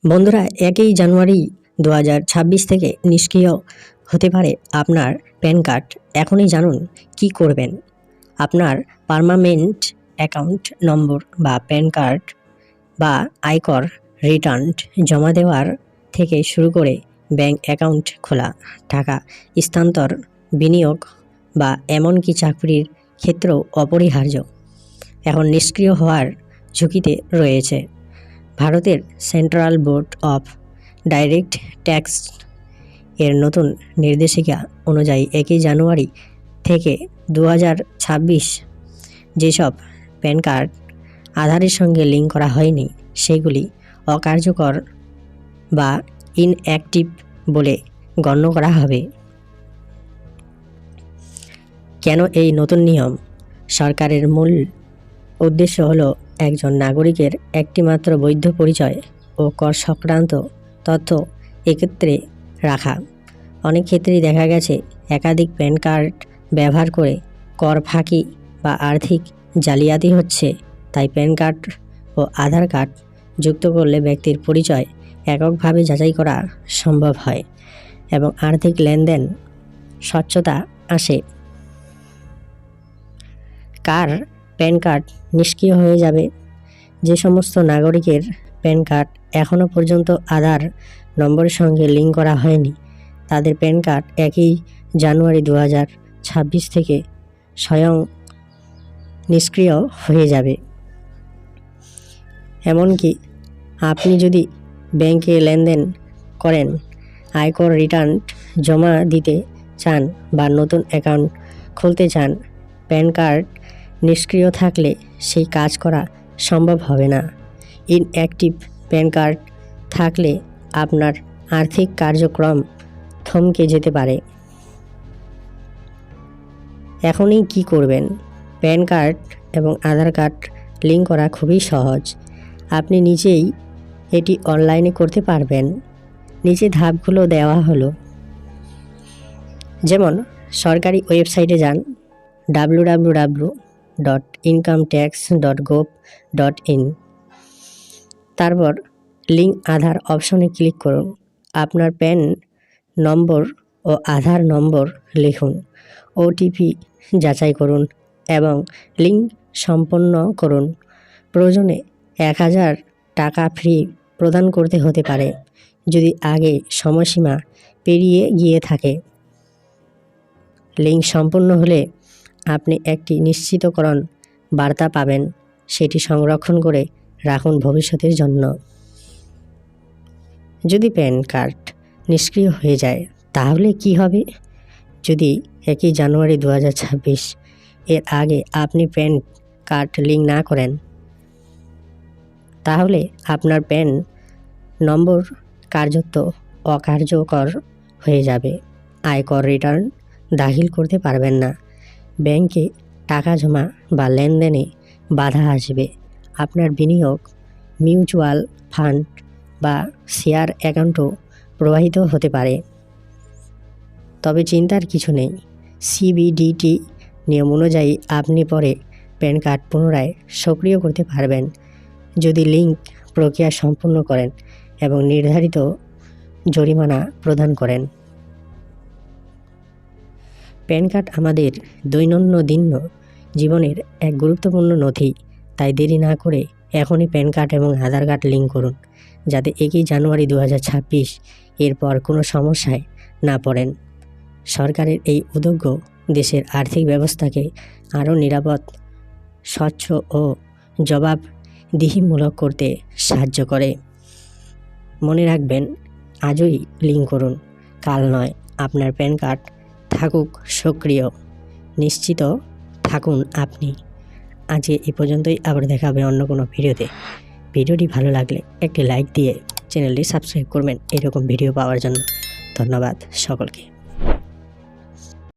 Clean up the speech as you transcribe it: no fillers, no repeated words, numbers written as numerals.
বন্ধুরা, 1 জানুয়ারি 2026 থেকে নিষ্ক্রিয় হতে পারে আপনার প্যান কার্ড। এখনই জানুন কি করবেন। আপনার পার্মানেন্ট অ্যাকাউন্ট নম্বর বা প্যান কার্ড বা আয়কর রিটার্ন জমা দেওয়ার থেকে শুরু করে ব্যাংক অ্যাকাউন্ট খোলা, টাকা স্থানান্তর, বিনিয়োগ বা এমনকি চাকরির ক্ষেত্রেও অপরিহার্য এখন নিষ্ক্রিয় হওয়ার ঝুঁকিতে রয়েছে। ভারতের central board of direct tax এর নতুন নির্দেশিকা অনুযায়ী 1 জানুয়ারি থেকে 2026 যেসব প্যান কার্ড আধারের সঙ্গে লিঙ্ক করা হয়নি সেগুলি অকার্যকর বা ইনঅ্যাক্টিভ বলে গণ্য করা হবে। কেন এই নতুন নিয়ম? সরকারের মূল উদ্দেশ্য হলো একজন নাগরিকের একটিমাত্র বৈধ পরিচয় ও কর সংক্রান্ত তথ্য একত্রে রাখা। অনেক ক্ষেত্রেই দেখা গেছে একাধিক প্যান কার্ড ব্যবহার করে কর ফাঁকি বা আর্থিক জালিয়াতি হচ্ছে। তাই প্যান কার্ড ও আধার কার্ড যুক্ত করলে ব্যক্তির পরিচয় এককভাবে যাচাই করা সম্ভব হয় এবং আর্থিক লেনদেন স্বচ্ছতা আসে। কার প্যান কার্ড নিষ্ক্রিয় হয়ে যাবে? যে সমস্ত নাগরিকের প্যান কার্ড এখনও পর্যন্ত আধার নম্বরের সঙ্গে লিঙ্ক করা হয়নি তাদের প্যান কার্ড 1 জানুয়ারি 2026 থেকে স্বয়ং নিষ্ক্রিয় হয়ে যাবে। এমনকি আপনি যদি ব্যাংকে লেনদেন করেন, আয়কর রিটার্ন জমা দিতে চান বা নতুন অ্যাকাউন্ট খুলতে চান, প্যান কার্ড নিষ্ক্রিয় থাকলে সেই কাজ করা সম্ভব হবে না। ইনঅ্যাক্টিভ প্যান কার্ড থাকলে আপনার আর্থিক কার্যক্রম থমকে যেতে পারে। এখনই কি করবেন? প্যান কার্ড এবং আধার কার্ড লিঙ্ক করা খুবই সহজ। আপনি নিজেই এটি অনলাইনে করতে পারবেন। নিচে ধাপগুলো দেওয়া হলো। যেমন সরকারি ওয়েবসাইটে যান www.incometax.gov.in, তারপর লিঙ্ক আধার অপশনে ক্লিক করুন। আপনার প্যান নম্বর ও আধার নম্বর লিখুন, ওটিপি যাচাই করুন এবং লিঙ্ক সম্পন্ন করুন। প্রয়োজনে 1000 টাকা ফ্রি প্রদান করতে হতে পারে যদি আগে সময়সীমা পেরিয়ে গিয়ে থাকে। লিঙ্ক সম্পূর্ণ হলে আপনি একটি নিশ্চিতকরণ বার্তা পাবেন, সেটি সংরক্ষণ করে রাখুন ভবিষ্যতের জন্য। যদি প্যান কার্ড নিষ্ক্রিয় হয়ে যায় তাহলে কি হবে? যদি 1 জানুয়ারি 2026 এর আগে আপনি প্যান কার্ড লিঙ্ক না করেন তাহলে আপনার প্যান নম্বর কার্যত অকার্যকর হয়ে যাবে। আয়কর রিটার্ন দাখিল করতে পারবেন না, ব্যাংকে টাকা জমা বা লেনদেনে বাধা আসবে, আপনার বিনিয়োগ, মিউচুয়াল ফান্ড বা শেয়ার অ্যাকাউন্টও প্রভাবিত হতে পারে। তবে চিন্তার কিছু নেই, সিবিডিটি নিয়ম অনুযায়ী আপনি পরে প্যান কার্ড পুনরায় সক্রিয় করতে পারবেন যদি লিঙ্ক প্রক্রিয়া সম্পূর্ণ করেন এবং নির্ধারিত জরিমানা প্রদান করেন। প্যান কার্ড আমাদের দৈনন্দিন জীবনের এক গুরুত্বপূর্ণ নথি, তাই দেরি না করে এখনই প্যান কার্ড এবং আধার কার্ড লিঙ্ক করুন যাতে 1 জানুয়ারি 2026 এরপর কোনো সমস্যায় না পড়েন। সরকারের এই উদ্যোগ দেশের আর্থিক ব্যবস্থাকে আরও নিরাপদ, স্বচ্ছ ও জবাবদিহিমূলক করতে সাহায্য করে। মনে রাখবেন, আজই লিঙ্ক করুন, কাল নয়। আপনার প্যান কার্ড থাকুক সক্রিয়, নিশ্চিত থাকুন আপনি। আজকে এই পর্যন্তই, আবার দেখা হবে অন্য কোনো ভিডিওতে। ভিডিওটি ভালো লাগলে একটি লাইক দিয়ে চ্যানেলটি সাবস্ক্রাইব করবেন এরকম ভিডিও পাওয়ার জন্য। ধন্যবাদ সকলকে।